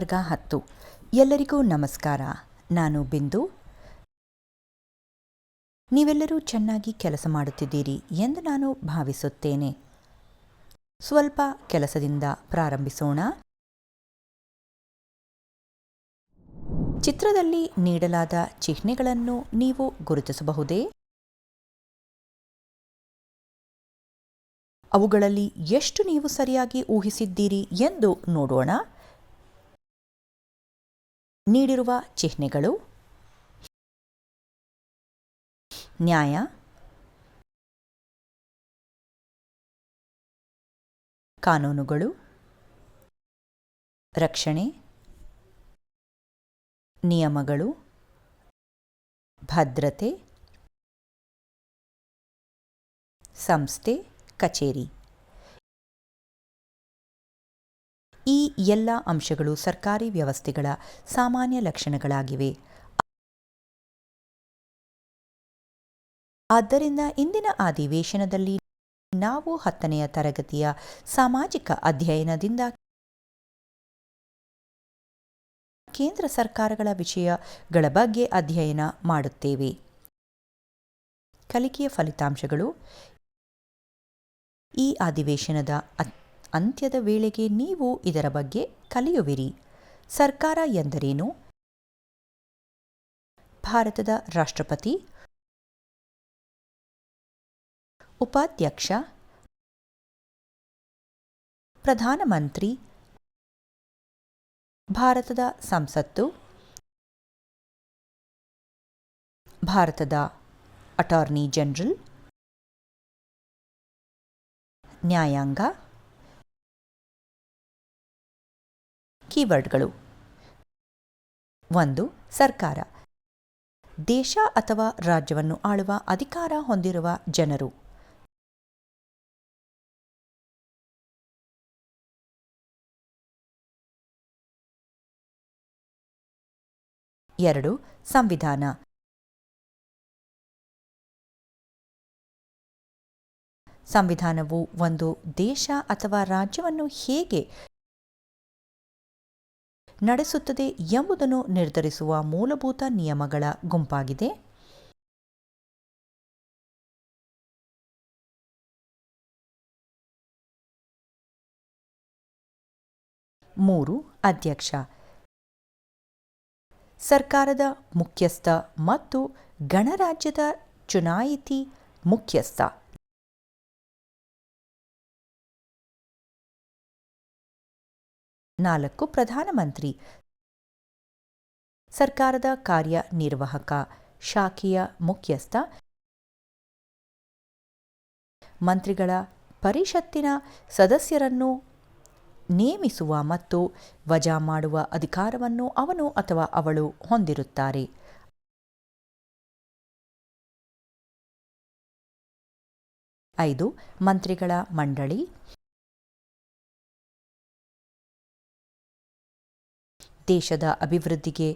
ವರ್ಗ 10. ಎಲ್ಲರಿಗೂ ನಮಸ್ಕಾರ. ನಾನು ಬಿಂದು. ನೀವೆಲ್ಲರೂ ಚೆನ್ನಾಗಿ ಕೆಲಸ ಮಾಡುತ್ತಿದ್ದೀರಿ ಎಂದು ನಾನು ಭಾವಿಸುತ್ತೇನೆ. ಸ್ವಲ್ಪ ಕೆಲಸದಿಂದ ಪ್ರಾರಂಭಿಸೋಣ. ಚಿತ್ರದಲ್ಲಿ ನೀಡಲಾದ ಚಿಹ್ನೆಗಳನ್ನು ನೀವು ಗುರುತಿಸಬಹುದೇ? ಅವುಗಳಲ್ಲಿ ಎಷ್ಟು ನೀವು ಸರಿಯಾಗಿ ಊಹಿಸಿದ್ದೀರಿ ಎಂದು ನೋಡೋಣ. ನೀಡಿರುವ ಚಿಹ್ನೆಗಳು: ನ್ಯಾಯ, ಕಾನೂನುಗಳು, ರಕ್ಷಣೆ, ನಿಯಮಗಳು, ಭದ್ರತೆ, ಸಂಸ್ಥೆ, ಕಚೇರಿ. ಈ ಎಲ್ಲ ಅಂಶಗಳು ಸರ್ಕಾರಿ ವ್ಯವಸ್ಥೆಗಳ ಸಾಮಾನ್ಯ ಲಕ್ಷಣಗಳಾಗಿವೆ. ಆದ್ದರಿಂದ ಇಂದಿನ ಅಧಿವೇಶನದಲ್ಲಿ ನಾವು 10ನೇ ತರಗತಿಯ ಸಾಮಾಜಿಕ ಅಧ್ಯಯನದಿಂದ ಕೇಂದ್ರ ಸರ್ಕಾರಗಳ ವಿಷಯಗಳ ಬಗ್ಗೆ ಅಧ್ಯಯನ ಮಾಡುತ್ತೇವೆ. ಕಲಿಕೆಯ ಫಲಿತಾಂಶಗಳು: ಈ ಅಧಿವೇಶನದ ಅಂತ್ಯದ ವೇಳೆಗೆ ನೀವು ಇದರ ಬಗ್ಗೆ ಕಲಿಯುವಿರಿ. ಸರ್ಕಾರ ಎಂದರೇನು? ಭಾರತದ ರಾಷ್ಟ್ರಪತಿ, ಉಪಾಧ್ಯಕ್ಷ, ಪ್ರಧಾನಮಂತ್ರಿ, ಭಾರತದ ಸಂಸತ್ತು, ಭಾರತದ ಅಟಾರ್ನಿ ಜನರಲ್, ನ್ಯಾಯಾಂಗ. ಕೀವರ್ಡ್ಗಳು: 1. ಸರ್ಕಾರ, ದೇಶ ಅಥವಾ ರಾಜ್ಯವನ್ನು ಆಳುವ ಅಧಿಕಾರ ಹೊಂದಿರುವ ಜನರು. 2. ಸಂವಿಧಾನ, ಸಂವಿಧಾನವು ಒಂದು ದೇಶ ಅಥವಾ ರಾಜ್ಯವನ್ನು ಹೇಗೆ ನಡೆಸುತ್ತದೆ ಎಂಬುದನ್ನು ನಿರ್ಧರಿಸುವ ಮೂಲಭೂತ ನಿಯಮಗಳ ಗುಂಪಾಗಿದೆ. 3. ಅಧ್ಯಕ್ಷ, ಸರ್ಕಾರದ ಮುಖ್ಯಸ್ಥ ಮತ್ತು ಗಣರಾಜ್ಯದ ಚುನಾಯಿತ ಮುಖ್ಯಸ್ಥ. 4. ಪ್ರಧಾನಮಂತ್ರಿ, ಸರ್ಕಾರದ ಕಾರ್ಯನಿರ್ವಾಹಕ ಶಾಖೆಯ ಮುಖ್ಯಸ್ಥ. ಮಂತ್ರಿಗಳ ಪರಿಷತ್ತಿನ ಸದಸ್ಯರನ್ನು ನೇಮಿಸುವ ಮತ್ತು ವಜಾ ಮಾಡುವ ಅಧಿಕಾರವನ್ನು ಅವನು ಅಥವಾ ಅವಳು ಹೊಂದಿರುತ್ತಾರೆ. 5. ಮಂತ್ರಿಗಳ ಮಂಡಳಿ, ದೇಶದ ಅಭಿವೃದ್ಧಿಗೆ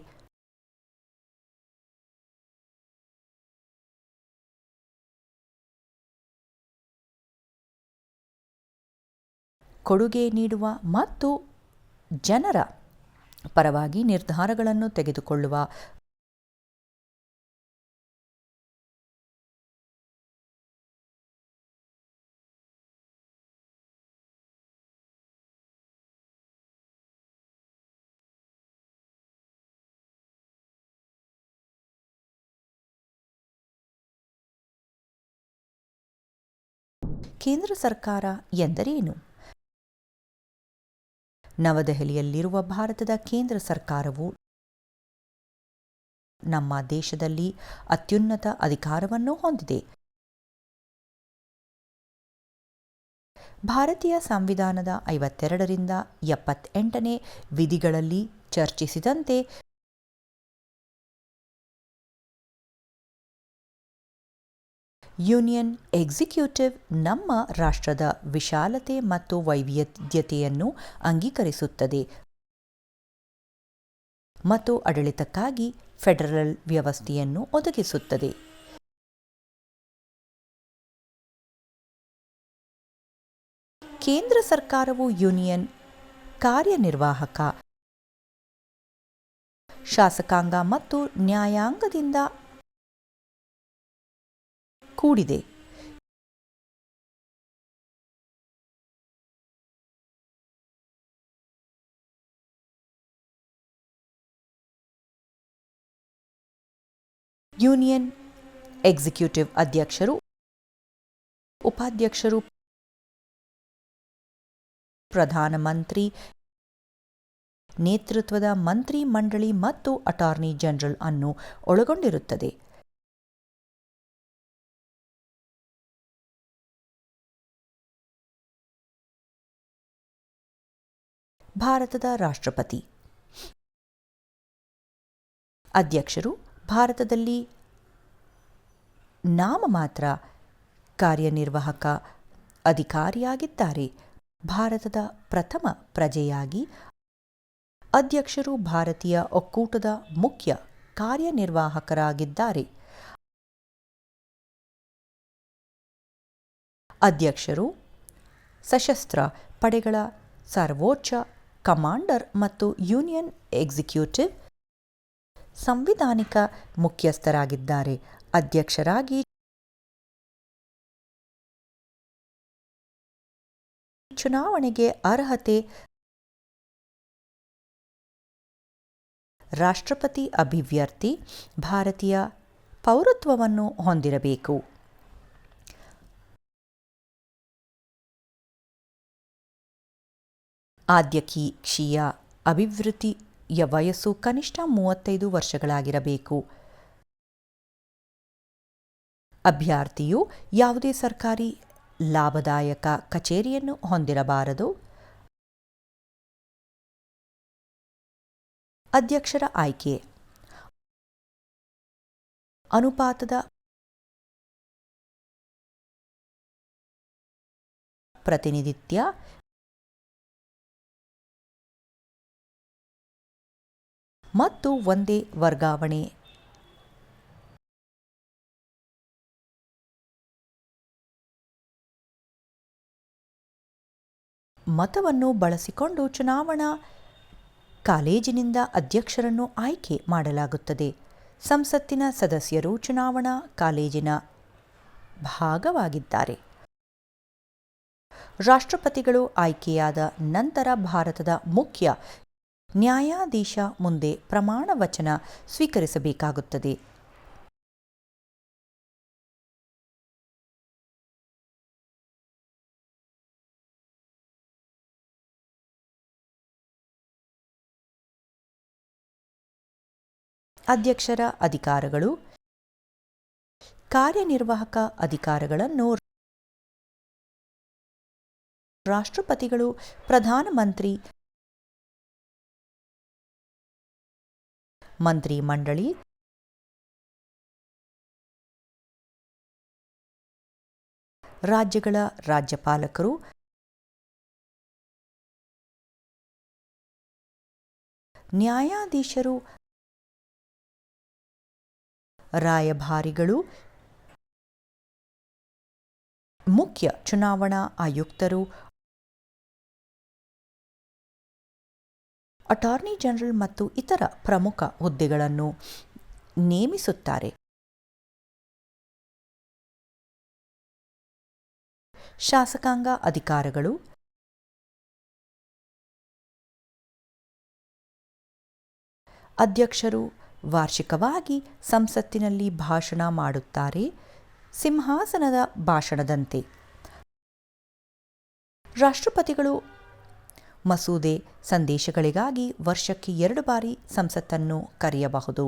ಕೊಡುಗೆ ನೀಡುವ ಮತ್ತು ಜನರ ಪರವಾಗಿ ನಿರ್ಧಾರಗಳನ್ನು ತೆಗೆದುಕೊಳ್ಳುವ ಕೇಂದ್ರ ಸರ್ಕಾರ ಎಂದರೇನು? ನವದೆಹಲಿಯಲ್ಲಿರುವ ಭಾರತದ ಕೇಂದ್ರ ಸರ್ಕಾರವು ನಮ್ಮ ದೇಶದಲ್ಲಿ ಅತ್ಯುನ್ನತ ಅಧಿಕಾರವನ್ನು ಹೊಂದಿದೆ. ಭಾರತೀಯ ಸಂವಿಧಾನದ 52ರಿಂದ 78ನೇ ವಿಧಿಗಳಲ್ಲಿ ಚರ್ಚಿಸಿದಂತೆ ಯೂನಿಯನ್ ಎಕ್ಸಿಕ್ಯೂಟಿವ್ ನಮ್ಮ ರಾಷ್ಟ್ರದ ವಿಶಾಲತೆ ಮತ್ತು ವೈವಿಧ್ಯತೆಯನ್ನು ಅಂಗೀಕರಿಸುತ್ತದೆ ಮತ್ತು ಆಡಳಿತಕ್ಕಾಗಿ ಫೆಡರಲ್ ವ್ಯವಸ್ಥೆಯನ್ನು ಒದಗಿಸುತ್ತದೆ. ಕೇಂದ್ರ ಸರ್ಕಾರವು ಯೂನಿಯನ್ ಕಾರ್ಯನಿರ್ವಾಹಕ ಶಾಸಕಾಂಗ ಮತ್ತು ನ್ಯಾಯಾಂಗದಿಂದ ಕೂಡಿದೆ. ಯೂನಿಯನ್ ಎಕ್ಸಿಕ್ಯೂಟಿವ್ ಅಧ್ಯಕ್ಷರು, ಉಪಾಧ್ಯಕ್ಷರು, ಪ್ರಧಾನಮಂತ್ರಿ ನೇತೃತ್ವದ ಮಂತ್ರಿ ಮಂಡಳಿ ಮತ್ತು ಅಟಾರ್ನಿ ಜನರಲ್ ಅನ್ನು ಒಳಗೊಂಡಿರುತ್ತದೆ. ಭಾರತದ ರಾಷ್ಟ್ರಪತಿ ಅಧ್ಯಕ್ಷರು ಭಾರತದಲ್ಲಿ ನಾಮಮಾತ್ರ ಕಾರ್ಯನಿರ್ವಾಹಕ ಅಧಿಕಾರಿಯಾಗಿದ್ದಾರೆ. ಭಾರತದ ಪ್ರಥಮ ಪ್ರಜೆಯಾಗಿ ಅಧ್ಯಕ್ಷರು ಭಾರತೀಯ ಒಕ್ಕೂಟದ ಮುಖ್ಯ ಕಾರ್ಯನಿರ್ವಾಹಕರಾಗಿದ್ದಾರೆ. ಅಧ್ಯಕ್ಷರು ಸಶಸ್ತ್ರ ಪಡೆಗಳ ಸರ್ವೋಚ್ಚ ಕಮಾಂಡರ್ ಮತ್ತು ಯೂನಿಯನ್ ಎಕ್ಸಿಕ್ಯೂಟಿವ್ ಸಂವಿಧಾನಿಕ ಮುಖ್ಯಸ್ಥರಾಗಿದ್ದಾರೆ. ಅಧ್ಯಕ್ಷರಾಗಿ ಚುನಾವಣೆಗೆ ಅರ್ಹತೆ ರಾಷ್ಟ್ರಪತಿ ಅಭ್ಯರ್ಥಿ ಭಾರತೀಯ ಪೌರತ್ವವನ್ನು ಹೊಂದಿರಬೇಕು. ಆದ್ಯಕೀಯ ಅಭಿವೃದ್ಧಿಯ ವಯಸ್ಸು ಕನಿಷ್ಠ 35 ವರ್ಷಗಳಾಗಿರಬೇಕು. ಅಭ್ಯರ್ಥಿಯು ಯಾವುದೇ ಸರ್ಕಾರಿ ಲಾಭದಾಯಕ ಕಚೇರಿಯನ್ನು ಹೊಂದಿರಬಾರದು. ಅಧ್ಯಕ್ಷರ ಆಯ್ಕೆ ಅನುಪಾತದ ಪ್ರತಿನಿಧಿತ್ವ ಮತ್ತು ಒಂದೇ ವರ್ಗಾವಣೆ ಮತವನ್ನು ಬಳಸಿಕೊಂಡು ಚುನಾವಣಾ ಕಾಲೇಜಿನಿಂದ ಅಧ್ಯಕ್ಷರನ್ನು ಆಯ್ಕೆ ಮಾಡಲಾಗುತ್ತದೆ. ಸಂಸತ್ತಿನ ಸದಸ್ಯರು ಚುನಾವಣಾ ಕಾಲೇಜಿನ ಭಾಗವಾಗಿದ್ದಾರೆ. ರಾಷ್ಟ್ರಪತಿಗಳು ಆಯ್ಕೆಯಾದ ನಂತರ ಭಾರತದ ಮುಖ್ಯ ನ್ಯಾಯಾಧೀಶ ಮುಂದೆ ಪ್ರಮಾಣ ವಚನ ಸ್ವೀಕರಿಸಬೇಕಾಗುತ್ತದೆ. ಅಧ್ಯಕ್ಷರ ಅಧಿಕಾರಗಳು ಕಾರ್ಯನಿರ್ವಾಹಕ ಅಧಿಕಾರಗಳನ್ನು ರಾಷ್ಟ್ರಪತಿಗಳು ಪ್ರಧಾನಮಂತ್ರಿ ಮಂತ್ರಿ ಮಂಡಳಿ ರಾಜ್ಯಗಳ ರಾಜ್ಯಪಾಲಕರು ನ್ಯಾಯಾಧೀಶರು ರಾಯಭಾರಿಗಳು ಮುಖ್ಯ ಚುನಾವಣಾ ಆಯುಕ್ತರು ಅಟಾರ್ನಿ ಜನರಲ್ ಮತ್ತು ಇತರ ಪ್ರಮುಖ ಹುದ್ದೆಗಳನ್ನು ನೇಮಿಸುತ್ತಾರೆ. ಶಾಸಕಾಂಗ ಅಧಿಕಾರಗಳು ಅಧ್ಯಕ್ಷರು ವಾರ್ಷಿಕವಾಗಿ ಸಂಸತ್ತಿನಲ್ಲಿ ಭಾಷಣ ಮಾಡುತ್ತಾರೆ. ಸಿಂಹಾಸನದ ಭಾಷಣದಂತೆ ರಾಷ್ಟ್ರಪತಿಗಳು ಮಸೂದೆ ಸಂದೇಶಗಳಿಗಾಗಿ ವರ್ಷಕ್ಕೆ 2 ಬಾರಿ ಸಂಸತ್ತನ್ನು ಕರೆಯಬಹುದು.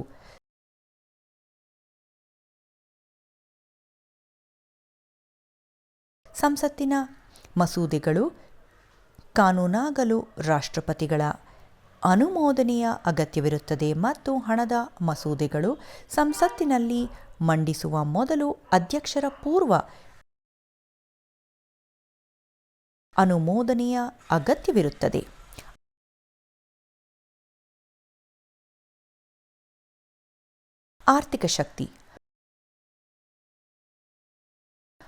ಸಂಸತ್ತಿನ ಮಸೂದೆಗಳು ಕಾನೂನಾಗಲು ರಾಷ್ಟ್ರಪತಿಗಳ ಅನುಮೋದನೆಯ ಅಗತ್ಯವಿರುತ್ತದೆ ಮತ್ತು ಹಣದ ಮಸೂದೆಗಳು ಸಂಸತ್ತಿನಲ್ಲಿ ಮಂಡಿಸುವ ಮೊದಲು ಅಧ್ಯಕ್ಷರ ಪೂರ್ವ ಅನುಮೋದನೆಯ ಅಗತ್ಯವಿರುತ್ತದೆ. ಆರ್ಥಿಕ ಶಕ್ತಿ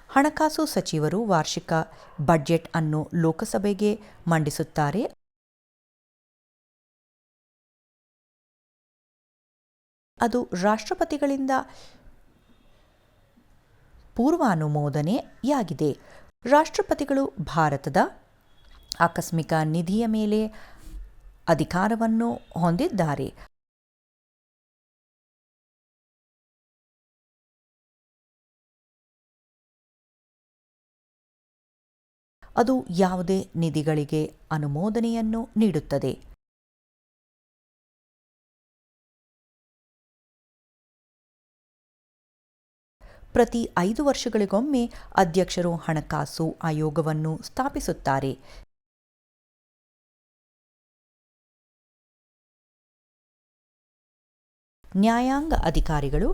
ಹಣಕಾಸು ಸಚಿವರು ವಾರ್ಷಿಕ ಬಜೆಟ್ ಅನ್ನು ಲೋಕಸಭೆಗೆ ಮಂಡಿಸುತ್ತಾರೆ. ಅದು ರಾಷ್ಟ್ರಪತಿಗಳಿಂದ ಪೂರ್ವಾನುಮೋದನೆಯಾಗಿದೆ. ರಾಷ್ಟ್ರಪತಿಗಳು ಭಾರತದ ಆಕಸ್ಮಿಕ ನಿಧಿಯ ಮೇಲೆ ಅಧಿಕಾರವನ್ನು ಹೊಂದಿದ್ದಾರೆ. ಅದು ಯಾವುದೇ ನಿಧಿಗಳಿಗೆ ಅನುಮೋದನೆಯನ್ನು ನೀಡುತ್ತದೆ. ಪ್ರತಿ 5 ವರ್ಷಗಳಿಗೊಮ್ಮೆ ಅಧ್ಯಕ್ಷರು ಹಣಕಾಸು ಆಯೋಗವನ್ನು ಸ್ಥಾಪಿಸುತ್ತಾರೆ. ನ್ಯಾಯಾಂಗ ಅಧಿಕಾರಿಗಳು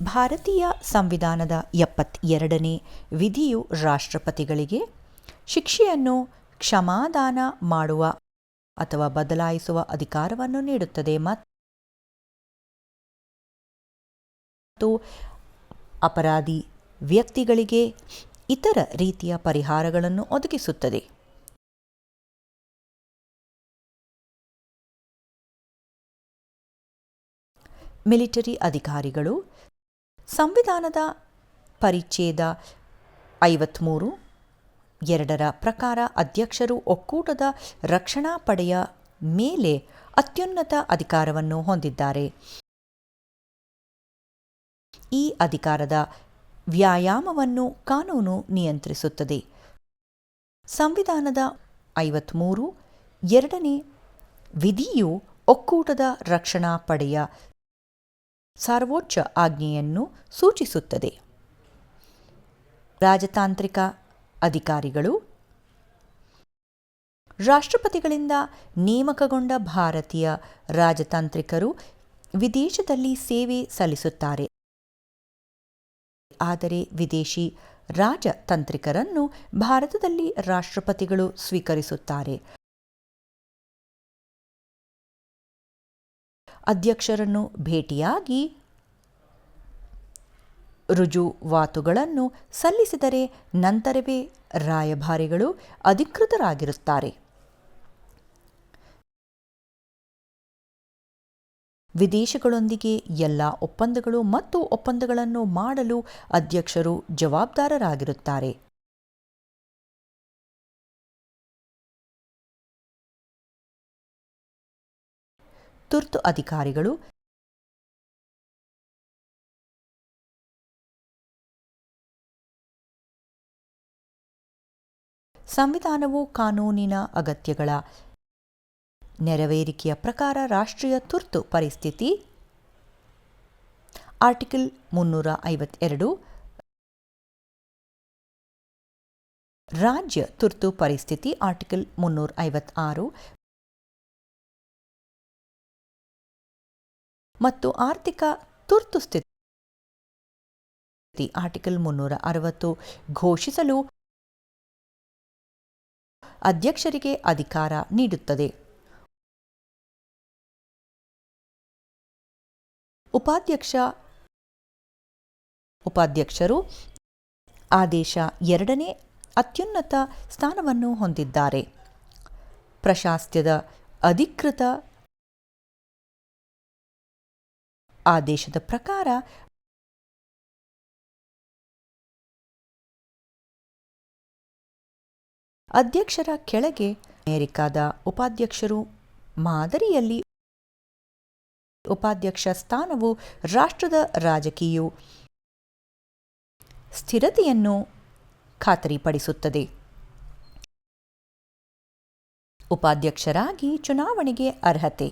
ಭಾರತೀಯ ಸಂವಿಧಾನದ 72ನೇ ವಿಧಿಯು ರಾಷ್ಟ್ರಪತಿಗಳಿಗೆ ಶಿಕ್ಷೆಯನ್ನು ಕ್ಷಮಾದಾನ ಮಾಡುವ ಅಥವಾ ಬದಲಾಯಿಸುವ ಅಧಿಕಾರವನ್ನು ನೀಡುತ್ತದೆ ಮತ್ತು ಅಪರಾಧಿ ವ್ಯಕ್ತಿಗಳಿಗೆ ಇತರ ರೀತಿಯ ಪರಿಹಾರಗಳನ್ನು ಒದಗಿಸುತ್ತದೆ. ಮಿಲಿಟರಿ ಅಧಿಕಾರಿಗಳು ಸಂವಿಧಾನದ ಪರಿಚ್ಛೇದ 53(2) ಪ್ರಕಾರ ಅಧ್ಯಕ್ಷರು ಒಕ್ಕೂಟದ ರಕ್ಷಣಾ ಪಡೆಯ ಮೇಲೆ ಅತ್ಯುನ್ನತ ಅಧಿಕಾರವನ್ನು ಹೊಂದಿದ್ದಾರೆ. ಈ ಅಧಿಕಾರದ ವ್ಯಾಯಾಮವನ್ನು ಕಾನೂನು ನಿಯಂತ್ರಿಸುತ್ತದೆ. ಸಂವಿಧಾನದ 53(2) ವಿಧಿಯು ಒಕ್ಕೂಟದ ರಕ್ಷಣಾ ಪಡೆಯ ಸರ್ವೋಚ್ಚ ಆಜ್ಞೆಯನ್ನು ಸೂಚಿಸುತ್ತದೆ. ರಾಜತಾಂತ್ರಿಕ ಅಧಿಕಾರಿಗಳು ರಾಷ್ಟ್ರಪತಿಗಳಿಂದ ನೇಮಕಗೊಂಡ ಭಾರತೀಯ ರಾಜತಾಂತ್ರಿಕರು ವಿದೇಶದಲ್ಲಿ ಸೇವೆ ಸಲ್ಲಿಸುತ್ತಾರೆ, ಆದರೆ ವಿದೇಶಿ ರಾಜತಾಂತ್ರಿಕರನ್ನು ಭಾರತದಲ್ಲಿ ರಾಷ್ಟ್ರಪತಿಗಳು ಸ್ವೀಕರಿಸುತ್ತಾರೆ. ಅಧ್ಯಕ್ಷರನ್ನು ಭೇಟಿಯಾಗಿ ರುಜುವಾತುಗಳನ್ನು ಸಲ್ಲಿಸಿದರೆ ನಂತರವೇ ರಾಯಭಾರಿಗಳು ಅಧಿಕೃತರಾಗಿರುತ್ತಾರೆ. ವಿದೇಶಗಳೊಂದಿಗೆ ಎಲ್ಲ ಒಪ್ಪಂದಗಳು ಮತ್ತು ಒಪ್ಪಂದಗಳನ್ನು ಮಾಡಲು ಅಧ್ಯಕ್ಷರು ಜವಾಬ್ದಾರರಾಗಿರುತ್ತಾರೆ. ತುರ್ತು ಅಧಿಕಾರಿಗಳು ಸಂವಿಧಾನವು ಕಾನೂನಿನ ಅಗತ್ಯಗಳ ನೆರವೇರಿಕೆಯ ಪ್ರಕಾರ ರಾಷ್ಟ್ರೀಯ ತುರ್ತು ಪರಿಸ್ಥಿತಿ ಆರ್ಟಿಕಲ್ 352, ರಾಜ್ಯ ತುರ್ತು ಪರಿಸ್ಥಿತಿ ಆರ್ಟಿಕಲ್ 356 ಮತ್ತು ಆರ್ಥಿಕ ತುರ್ತು ಸ್ಥಿತಿ ಆರ್ಟಿಕಲ್ 360 ಘೋಷಿಸಲು ಅಧ್ಯಕ್ಷರಿಗೆ ಅಧಿಕಾರ ನೀಡುತ್ತದೆ. ಉಪಾಧ್ಯಕ್ಷರು ಆದೇಶ 2ನೇ ಅತ್ಯುನ್ನತ ಸ್ಥಾನವನ್ನು ಹೊಂದಿದ್ದಾರೆ. ಪ್ರಶಾಸ್ತ್ಯದ ಅಧಿಕೃತ ಆದೇಶದ ಪ್ರಕಾರ ಅಧ್ಯಕ್ಷರ ಕೆಳಗೆ ಅಮೆರಿಕದ ಉಪಾಧ್ಯಕ್ಷರು ಮಾದರಿಯಲ್ಲಿ ಉಪಾಧ್ಯಕ್ಷ ಸ್ಥಾನವು ರಾಷ್ಟ್ರದ ರಾಜಕೀಯ ಸ್ಥಿರತೆಯನ್ನು ಖಾತರಿಪಡಿಸುತ್ತದೆ. ಉಪಾಧ್ಯಕ್ಷರಾಗಿ ಚುನಾವಣೆಗೆ ಅರ್ಹತೆ.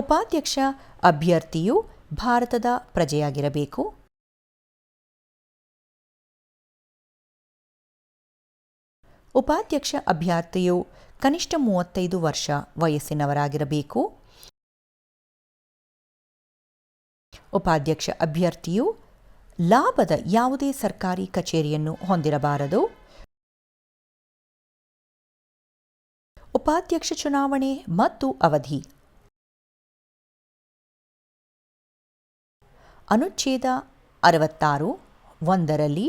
ಉಪಾಧ್ಯಕ್ಷ ಅಭ್ಯರ್ಥಿಯು ಭಾರತದ ಪ್ರಜೆಯಾಗಿರಬೇಕು. ಉಪಾಧ್ಯಕ್ಷ ಅಭ್ಯರ್ಥಿಯು ಕನಿಷ್ಠ 35 ವರ್ಷ ವಯಸ್ಸಿನವರಾಗಿರಬೇಕು. ಉಪಾಧ್ಯಕ್ಷ ಅಭ್ಯರ್ಥಿಯು ಲಾಭದ ಯಾವುದೇ ಸರ್ಕಾರಿ ಕಚೇರಿಯನ್ನು ಹೊಂದಿರಬಾರದು. ಉಪಾಧ್ಯಕ್ಷ ಚುನಾವಣೆ ಮತ್ತು ಅವಧಿ. ಅನುಚ್ಛೇದ 66(1)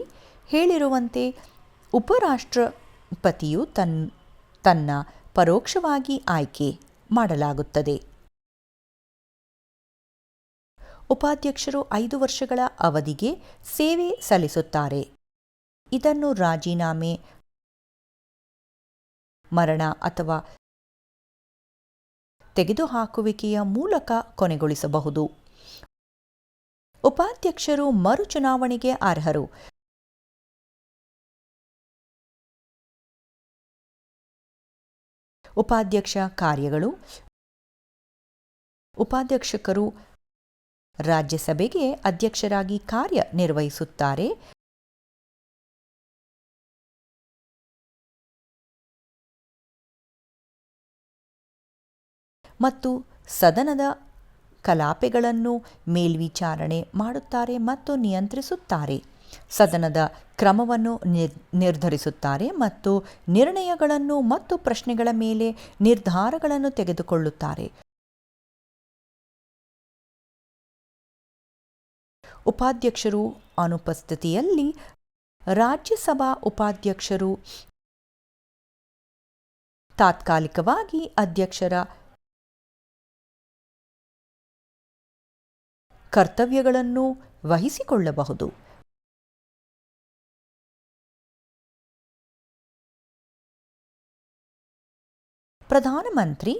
ಹೇಳಿರುವಂತೆ ಉಪರಾಷ್ಟ್ರಪತಿಯು ತನ್ನ ಪರೋಕ್ಷವಾಗಿ ಆಯ್ಕೆ ಮಾಡಲಾಗುತ್ತದೆ. ಉಪಾಧ್ಯಕ್ಷರು 5 ವರ್ಷಗಳ ಅವಧಿಗೆ ಸೇವೆ ಸಲ್ಲಿಸುತ್ತಾರೆ. ಇದನ್ನು ರಾಜೀನಾಮೆ, ಮರಣ ಅಥವಾ ತೆಗೆದುಹಾಕುವಿಕೆಯ ಮೂಲಕ ಕೊನೆಗೊಳಿಸಬಹುದು. ಉಪಾಧ್ಯಕ್ಷರು ಮರುಚುನಾವಣೆಗೆ ಅರ್ಹರು. ಉಪಾಧ್ಯಕ್ಷ ಕಾರ್ಯಗಳು: ಉಪಾಧ್ಯಕ್ಷರು ರಾಜ್ಯಸಭೆಗೆ ಅಧ್ಯಕ್ಷರಾಗಿ ಕಾರ್ಯನಿರ್ವಹಿಸುತ್ತಾರೆ ಮತ್ತು ಸದನದ ಕಲಾಪಗಳನ್ನು ಮೇಲ್ವಿಚಾರಣೆ ಮಾಡುತ್ತಾರೆ ಮತ್ತು ನಿಯಂತ್ರಿಸುತ್ತಾರೆ. ಸದನದ ಕ್ರಮವನ್ನು ನಿರ್ಧರಿಸುತ್ತಾರೆ ಮತ್ತು ನಿರ್ಣಯಗಳನ್ನು ಮತ್ತು ಪ್ರಶ್ನೆಗಳ ಮೇಲೆ ನಿರ್ಧಾರಗಳನ್ನು ತೆಗೆದುಕೊಳ್ಳುತ್ತಾರೆ. ಉಪಾಧ್ಯಕ್ಷರು ಅನುಪಸ್ಥಿತಿಯಲ್ಲಿ ರಾಜ್ಯಸಭಾ ಉಪಾಧ್ಯಕ್ಷರು ತಾತ್ಕಾಲಿಕವಾಗಿ ಅಧ್ಯಕ್ಷರ ಕರ್ತವ್ಯಗಳನ್ನು ವಹಿಸಿಕೊಳ್ಳಬಹುದು. ಪ್ರಧಾನಮಂತ್ರಿ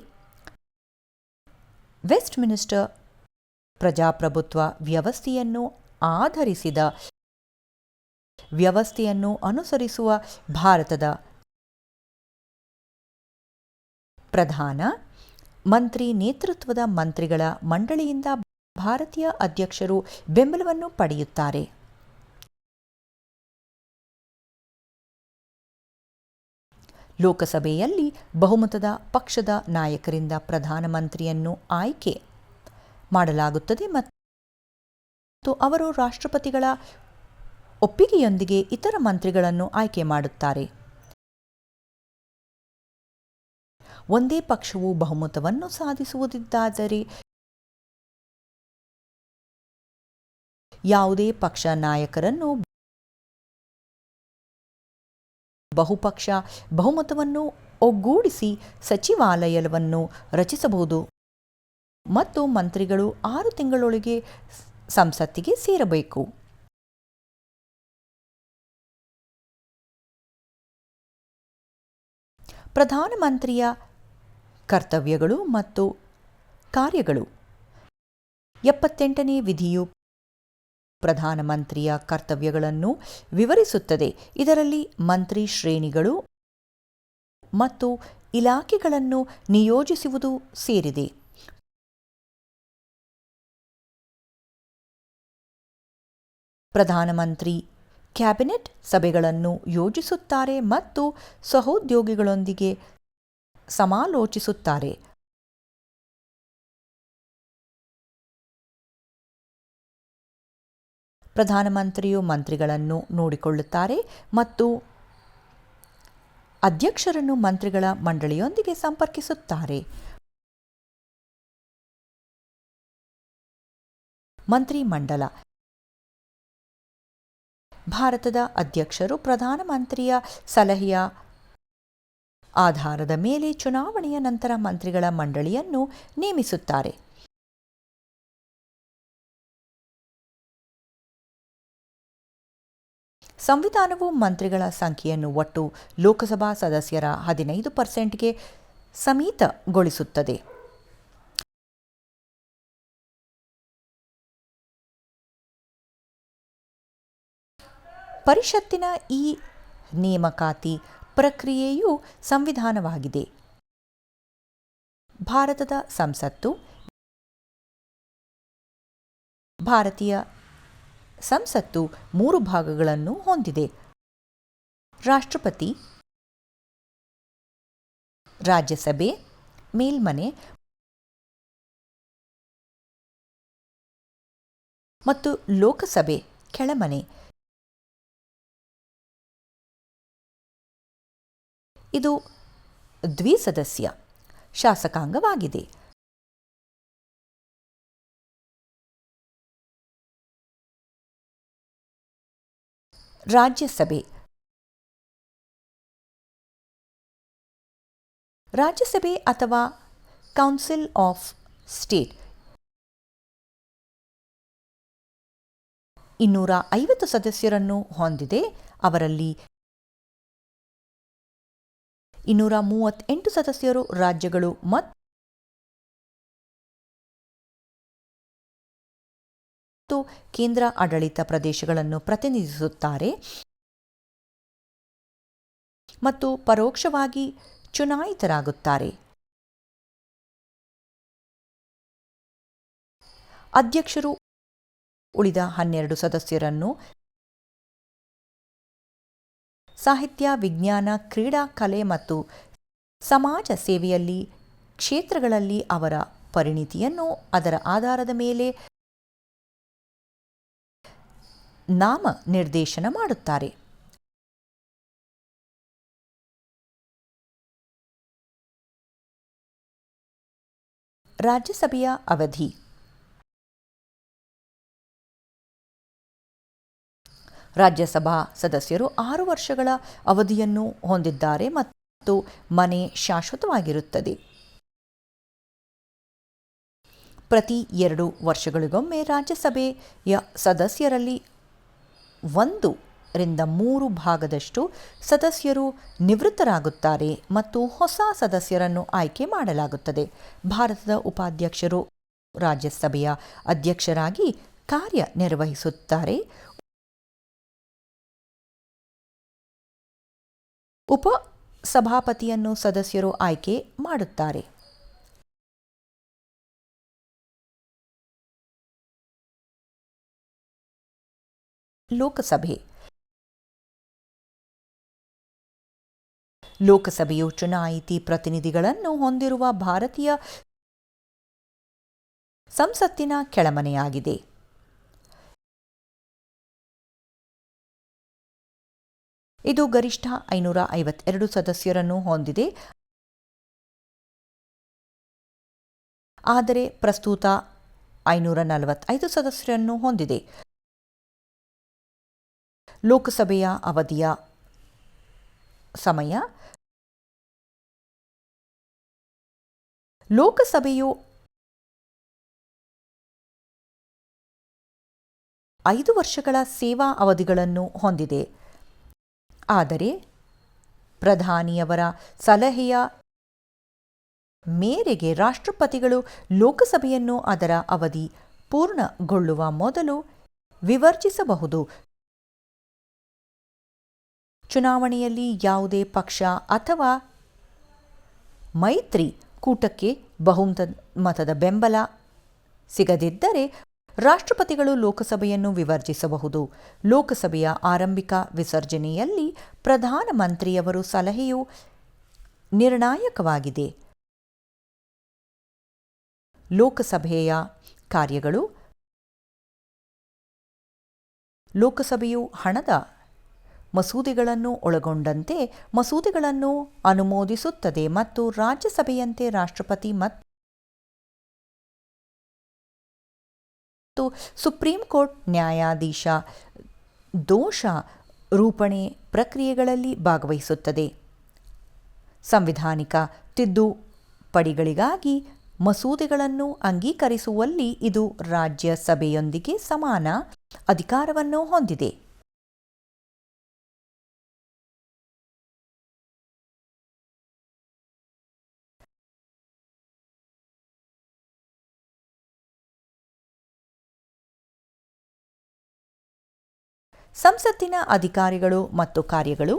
ವೆಸ್ಟ್ಮಿನಿಸ್ಟರ್ ಪ್ರಜಾಪ್ರಭುತ್ವ ವ್ಯವಸ್ಥೆಯನ್ನು ಆಧರಿಸಿದ ವ್ಯವಸ್ಥೆಯನ್ನು ಅನುಸರಿಸುವ ಭಾರತದ ಪ್ರಧಾನ ಮಂತ್ರಿ ನೇತೃತ್ವದ ಮಂತ್ರಿಗಳ ಮಂಡಳಿಯಿಂದ ಭಾರತೀಯ ಅಧ್ಯಕ್ಷರು ಬೆಂಬಲವನ್ನು ಪಡೆಯುತ್ತಾರೆ. ಲೋಕಸಭೆಯಲ್ಲಿ ಬಹುಮತದ ಪಕ್ಷದ ನಾಯಕರಿಂದ ಪ್ರಧಾನಮಂತ್ರಿಯನ್ನು ಆಯ್ಕೆ ಮಾಡಲಾಗುತ್ತದೆ ಮತ್ತು ಅವರು ರಾಷ್ಟ್ರಪತಿಗಳ ಒಪ್ಪಿಗೆಯೊಂದಿಗೆ ಇತರ ಮಂತ್ರಿಗಳನ್ನು ಆಯ್ಕೆ ಮಾಡುತ್ತಾರೆ. ಒಂದೇ ಪಕ್ಷವು ಬಹುಮತವನ್ನು ಸಾಧಿಸುವುದಿದ್ದರೆ ಯಾವುದೇ ಪಕ್ಷ ನಾಯಕರನ್ನು ಬಹುಪಕ್ಷ ಬಹುಮತವನ್ನು ಒಗ್ಗೂಡಿಸಿ ಸಚಿವಾಲಯವನ್ನು ರಚಿಸಬಹುದು ಮತ್ತು ಮಂತ್ರಿಗಳು 6 ತಿಂಗಳೊಳಗೆ ಸಂಸತ್ತಿಗೆ ಸೇರಬೇಕು. ಪ್ರಧಾನಮಂತ್ರಿಯ ಕರ್ತವ್ಯಗಳು ಮತ್ತು ಕಾರ್ಯಗಳು: 78ನೇ ವಿಧಿಯು ಪ್ರಧಾನಮಂತ್ರಿಯ ಕರ್ತವ್ಯಗಳನ್ನು ವಿವರಿಸುತ್ತದೆ. ಇದರಲ್ಲಿ ಮಂತ್ರಿ ಶ್ರೇಣಿಗಳು ಮತ್ತು ಇಲಾಖೆಗಳನ್ನು ನಿಯೋಜಿಸುವುದು ಸೇರಿದೆ. ಪ್ರಧಾನಮಂತ್ರಿ ಕ್ಯಾಬಿನೆಟ್ ಸಭೆಗಳನ್ನು ಯೋಜಿಸುತ್ತಾರೆ ಮತ್ತು ಸಹೋದ್ಯೋಗಿಗಳೊಂದಿಗೆ ಸಮಾಲೋಚಿಸುತ್ತಾರೆ. ಪ್ರಧಾನಮಂತ್ರಿಯು ಮಂತ್ರಿಗಳನ್ನು ನೋಡಿಕೊಳ್ಳುತ್ತಾರೆ ಮತ್ತು ಅಧ್ಯಕ್ಷರನ್ನು ಮಂತ್ರಿಗಳ ಮಂಡಳಿಯೊಂದಿಗೆ ಸಂಪರ್ಕಿಸುತ್ತಾರೆ. ಮಂತ್ರಿಮಂಡಲ: ಭಾರತದ ಅಧ್ಯಕ್ಷರು ಪ್ರಧಾನಮಂತ್ರಿಯ ಸಲಹೆಯ ಆಧಾರದ ಮೇಲೆ ಚುನಾವಣೆಯ ನಂತರ ಮಂತ್ರಿಗಳ ಮಂಡಳಿಯನ್ನು ನೇಮಿಸುತ್ತಾರೆ. ಸಂವಿಧಾನವು ಮಂತ್ರಿಗಳ ಸಂಖ್ಯೆಯನ್ನು ಒಟ್ಟು ಲೋಕಸಭಾ ಸದಸ್ಯರ 15%ಗೆ ಸೀಮಿತಗೊಳಿಸುತ್ತದೆ. ಪರಿಷತ್ತಿನ ಈ ನೇಮಕಾತಿ ಪ್ರಕ್ರಿಯೆಯು ಸಂವಿಧಾನವಾಗಿದೆ. ಭಾರತದ ಸಂಸತ್ತು ಭಾರತೀಯ ಸಂಸತ್ತು 3 ಭಾಗಗಳನ್ನು ಹೊಂದಿದೆ: ರಾಷ್ಟ್ರಪತಿ, ರಾಜ್ಯಸಭೆ ಮೇಲ್ಮನೆ ಮತ್ತು ಲೋಕಸಭೆ ಕೆಳಮನೆ. ಇದು ದ್ವಿಸದಸ್ಯ ಶಾಸಕಾಂಗವಾಗಿದೆ. ರಾಜ್ಯಸಭೆ ರಾಜ್ಯಸಭೆ ಅಥವಾ ಕೌನ್ಸಿಲ್ ಆಫ್ ಸ್ಟೇಟ್ 250 ಸದಸ್ಯರನ್ನು ಹೊಂದಿದೆ. ಅವರಲ್ಲಿ 238 ಸದಸ್ಯರು ರಾಜ್ಯಗಳು ಮತ್ತು ಕೇಂದ್ರ ಆಡಳಿತ ಪ್ರದೇಶಗಳನ್ನು ಪ್ರತಿನಿಧಿಸುತ್ತಾರೆ ಮತ್ತು ಪರೋಕ್ಷವಾಗಿ ಚುನಾಯಿತರಾಗುತ್ತಾರೆ. ಅಧ್ಯಕ್ಷರು ಉಳಿದ 12 ಸದಸ್ಯರನ್ನು ಸಾಹಿತ್ಯ, ವಿಜ್ಞಾನ, ಕ್ರೀಡಾ, ಕಲೆ ಮತ್ತು ಸಮಾಜ ಸೇವೆಯಲ್ಲಿ ಕ್ಷೇತ್ರಗಳಲ್ಲಿ ಅವರ ಪರಿಣಿತಿಯನ್ನು ಅದರ ಆಧಾರದ ಮೇಲೆ ನಾಮನಿರ್ದೇಶನ ಮಾಡುತ್ತಾರೆ. ರಾಜ್ಯಸಭೆಯ ಅವಧಿ ರಾಜ್ಯಸಭಾ ಸದಸ್ಯರು 6 ವರ್ಷಗಳ ಅವಧಿಯನ್ನು ಹೊಂದಿದ್ದಾರೆ ಮತ್ತು ಮನೆ ಶಾಶ್ವತವಾಗಿರುತ್ತದೆ. ಪ್ರತಿ 2 ವರ್ಷಗಳಿಗೊಮ್ಮೆ ರಾಜ್ಯಸಭೆಯ ಸದಸ್ಯರಲ್ಲಿ 1 ರಿಂದ 3 ಭಾಗದಷ್ಟು ಸದಸ್ಯರು ನಿವೃತ್ತರಾಗುತ್ತಾರೆ ಮತ್ತು ಹೊಸ ಸದಸ್ಯರನ್ನು ಆಯ್ಕೆ ಮಾಡಲಾಗುತ್ತದೆ. ಭಾರತದ ಉಪಾಧ್ಯಕ್ಷರು ರಾಜ್ಯಸಭೆಯ ಅಧ್ಯಕ್ಷರಾಗಿ ಕಾರ್ಯನಿರ್ವಹಿಸುತ್ತಾರೆ. ಉಪಸಭಾಪತಿಯನ್ನು ಸದಸ್ಯರು ಆಯ್ಕೆ ಮಾಡುತ್ತಾರೆ. ಲೋಕಸಭೆಯು ಚುನಾಯಿತ ಪ್ರತಿನಿಧಿಗಳನ್ನು ಹೊಂದಿರುವ ಭಾರತೀಯ ಸಂಸತ್ತಿನ ಕೆಳಮನೆಯಾಗಿದೆ. ಇದು ಗರಿಷ್ಠ 552 ಸದಸ್ಯರನ್ನು ಹೊಂದಿದೆ, ಆದರೆ ಪ್ರಸ್ತುತ 545 ಸದಸ್ಯರನ್ನು ಹೊಂದಿದೆ. ಲೋಕಸಭೆಯ ಅವಧಿಯ ಸಮಯ ಲೋಕಸಭೆಯು 5 ವರ್ಷಗಳ ಸೇವಾ ಅವಧಿಗಳನ್ನು ಹೊಂದಿದೆ, ಆದರೆ ಪ್ರಧಾನಿಯವರ ಸಲಹೆಯ ಮೇರೆಗೆ ರಾಷ್ಟ್ರಪತಿಗಳು ಲೋಕಸಭೆಯನ್ನು ಅದರ ಅವಧಿ ಪೂರ್ಣಗೊಳ್ಳುವ ಮೊದಲು ವಿಸರ್ಜಿಸಬಹುದು. ಚುನಾವಣೆಯಲ್ಲಿ ಯಾವುದೇ ಪಕ್ಷ ಅಥವಾ ಮೈತ್ರಿ ಕೂಟಕ್ಕೆ ಬಹುಮತದ ಬೆಂಬಲ ಸಿಗದಿದ್ದರೆ ರಾಷ್ಟ್ರಪತಿಗಳು ಲೋಕಸಭೆಯನ್ನು ವಿಸರ್ಜಿಸಬಹುದು. ಲೋಕಸಭೆಯ ಆರಂಭಿಕ ವಿಸರ್ಜನೆಯಲ್ಲಿ ಪ್ರಧಾನಮಂತ್ರಿಯವರ ಸಲಹೆಯು ನಿರ್ಣಾಯಕವಾಗಿದೆ. ಲೋಕಸಭೆಯ ಕಾರ್ಯಗಳು ಲೋಕಸಭೆಯು ಹಣದ ಮಸೂದೆಗಳನ್ನು ಒಳಗೊಂಡಂತೆ ಮಸೂದೆಗಳನ್ನು ಅನುಮೋದಿಸುತ್ತದೆ ಮತ್ತು ರಾಜ್ಯಸಭೆಯಂತೆ ರಾಷ್ಟ್ರಪತಿ ಮತ್ತು ಸುಪ್ರೀಂ ಕೋರ್ಟ್ ನ್ಯಾಯಾಧೀಶ ದೋಷಾರೋಪಣೆ ಪ್ರಕ್ರಿಯೆಗಳಲ್ಲಿ ಭಾಗವಹಿಸುತ್ತದೆ. ಸಾಂವಿಧಾನಿಕ ತಿದ್ದುಪಡಿಗಳಿಗಾಗಿ ಮಸೂದೆಗಳನ್ನು ಅಂಗೀಕರಿಸುವಲ್ಲಿ ಇದು ರಾಜ್ಯಸಭೆಯೊಂದಿಗೆ ಸಮಾನ ಅಧಿಕಾರವನ್ನು ಹೊಂದಿದೆ. ಸಂಸತ್ತಿನ ಅಧಿಕಾರಿಗಳು ಮತ್ತು ಕಾರ್ಯಗಳು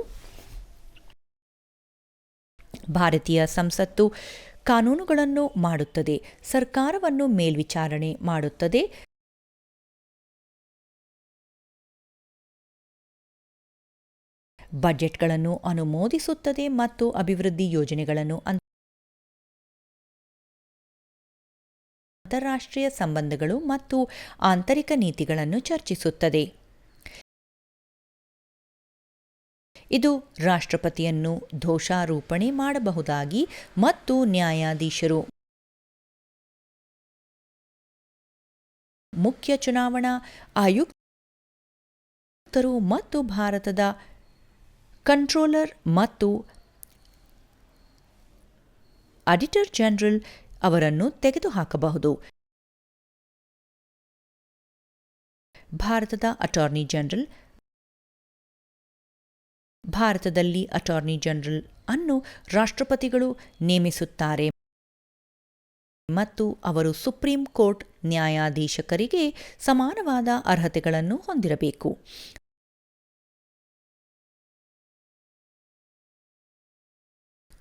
ಭಾರತೀಯ ಸಂಸತ್ತು ಕಾನೂನುಗಳನ್ನು ಮಾಡುತ್ತದೆ, ಸರ್ಕಾರವನ್ನು ಮೇಲ್ವಿಚಾರಣೆ ಮಾಡುತ್ತದೆ, ಬಜೆಟ್ಗಳನ್ನು ಅನುಮೋದಿಸುತ್ತದೆ ಮತ್ತು ಅಭಿವೃದ್ಧಿ ಯೋಜನೆಗಳನ್ನು ಅಂತಾರಾಷ್ಟ್ರೀಯ ಸಂಬಂಧಗಳು ಮತ್ತು ಆಂತರಿಕ ನೀತಿಗಳನ್ನು ಚರ್ಚಿಸುತ್ತದೆ. ಇದು ರಾಷ್ಟ್ರಪತಿಯನ್ನು ದೋಷಾರೋಪಣೆ ಮಾಡಬಹುದಾಗಿ ಮತ್ತು ನ್ಯಾಯಾಧೀಶರು, ಮುಖ್ಯ ಚುನಾವಣಾ ಆಯುಕ್ತರು ಮತ್ತು ಭಾರತದ ಕಂಟ್ರೋಲರ್ ಮತ್ತು ಆಡಿಟರ್ ಜನರಲ್ ಅವರನ್ನು ತೆಗೆದುಹಾಕಬಹುದು. ಭಾರತದ ಅಟಾರ್ನಿ ಜನರಲ್ ಭಾರತದಲ್ಲಿ ಅಟಾರ್ನಿ ಜನರಲ್ ಅನ್ನು ರಾಷ್ಟ್ರಪತಿಗಳು ನೇಮಿಸುತ್ತಾರೆ ಮತ್ತು ಅವರು ಸುಪ್ರೀಂ ಕೋರ್ಟ್ ನ್ಯಾಯಾಧೀಶಕರಿಗೆ ಸಮಾನವಾದ ಅರ್ಹತೆಗಳನ್ನು ಹೊಂದಿರಬೇಕು.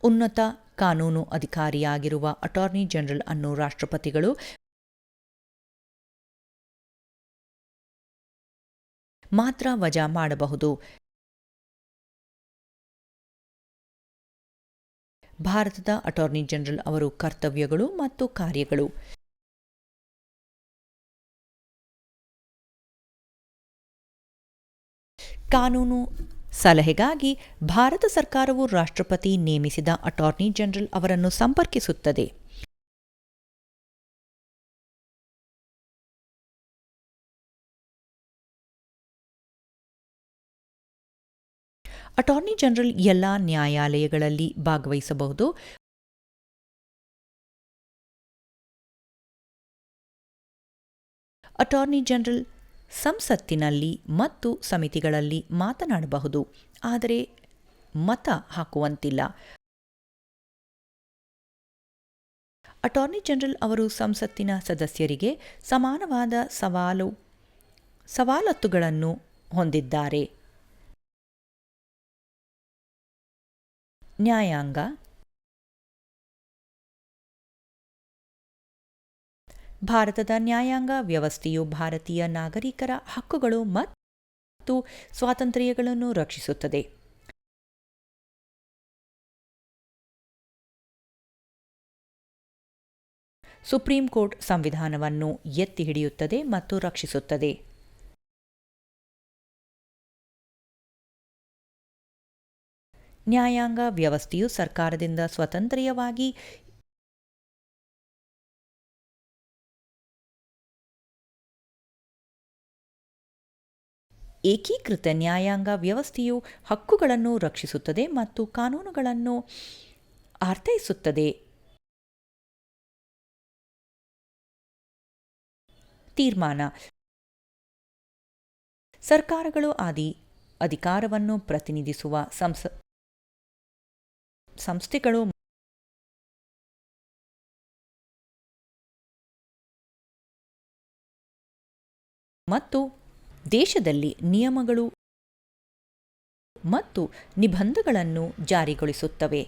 ಉನ್ನತ ಕಾನೂನು ಅಧಿಕಾರಿಯಾಗಿರುವ ಅಟಾರ್ನಿ ಜನರಲ್ ಅನ್ನು ರಾಷ್ಟ್ರಪತಿಗಳು ಮಾತ್ರ ವಜಾ ಮಾಡಬಹುದು. ಭಾರತದ ಅಟಾರ್ನಿ ಜನರಲ್ ಅವರ ಕರ್ತವ್ಯಗಳು ಮತ್ತು ಕಾರ್ಯಗಳು. ಕಾನೂನು ಸಲಹೆಗಾಗಿ ಭಾರತ ಸರ್ಕಾರವು ರಾಷ್ಟ್ರಪತಿ ನೇಮಿಸಿದ ಅಟಾರ್ನಿ ಜನರಲ್ ಅವರನ್ನು ಸಂಪರ್ಕಿಸುತ್ತದೆ. ಅಟಾರ್ನಿ ಜನರಲ್ ಎಲ್ಲ ನ್ಯಾಯಾಲಯಗಳಲ್ಲಿ ಭಾಗವಹಿಸಬಹುದು. ಅಟಾರ್ನಿ ಜನರಲ್ ಸಂಸತ್ತಿನಲ್ಲಿ ಮತ್ತು ಸಮಿತಿಗಳಲ್ಲಿ ಮಾತನಾಡಬಹುದು, ಆದರೆ ಮತ ಹಾಕುವಂತಿಲ್ಲ. ಅಟಾರ್ನಿ ಜನರಲ್ ಅವರು ಸಂಸತ್ತಿನ ಸದಸ್ಯರಿಗೆ ಸಮಾನವಾದ ಸವಲತ್ತುಗಳನ್ನು ಹೊಂದಿದ್ದಾರೆ. ನ್ಯಾಯಾಂಗ ಭಾರತದ ನ್ಯಾಯಾಂಗ ವ್ಯವಸ್ಥೆಯು ಭಾರತೀಯ ನಾಗರಿಕರ ಹಕ್ಕುಗಳು ಮತ್ತು ಸ್ವಾತಂತ್ರ್ಯಗಳನ್ನು ರಕ್ಷಿಸುತ್ತದೆ. ಸುಪ್ರೀಂ ಕೋರ್ಟ್ ಸಂವಿಧಾನವನ್ನು ಎತ್ತಿ ಹಿಡಿಯುತ್ತದೆ ಮತ್ತು ರಕ್ಷಿಸುತ್ತದೆ. ನ್ಯಾಯಾಂಗ ವ್ಯವಸ್ಥೆಯು ಸರ್ಕಾರದಿಂದ ಸ್ವತಂತ್ರವಾಗಿ ಏಕೀಕೃತ ನ್ಯಾಯಾಂಗ ವ್ಯವಸ್ಥೆಯು ಹಕ್ಕುಗಳನ್ನು ರಕ್ಷಿಸುತ್ತದೆ ಮತ್ತು ಕಾನೂನುಗಳನ್ನು ಅರ್ಥೈಸುತ್ತದೆ. ತೀರ್ಮಾನ ಸರ್ಕಾರಗಳು ಅಧಿಕಾರವನ್ನು ಪ್ರತಿನಿಧಿಸುವ ಸಂಸ್ಥೆಗಳು ಮತ್ತು ದೇಶದಲ್ಲಿ ನಿಯಮಗಳು ಮತ್ತು ನಿಬಂಧನೆಗಳನ್ನು ಜಾರಿಗೊಳಿಸುತ್ತವೆ.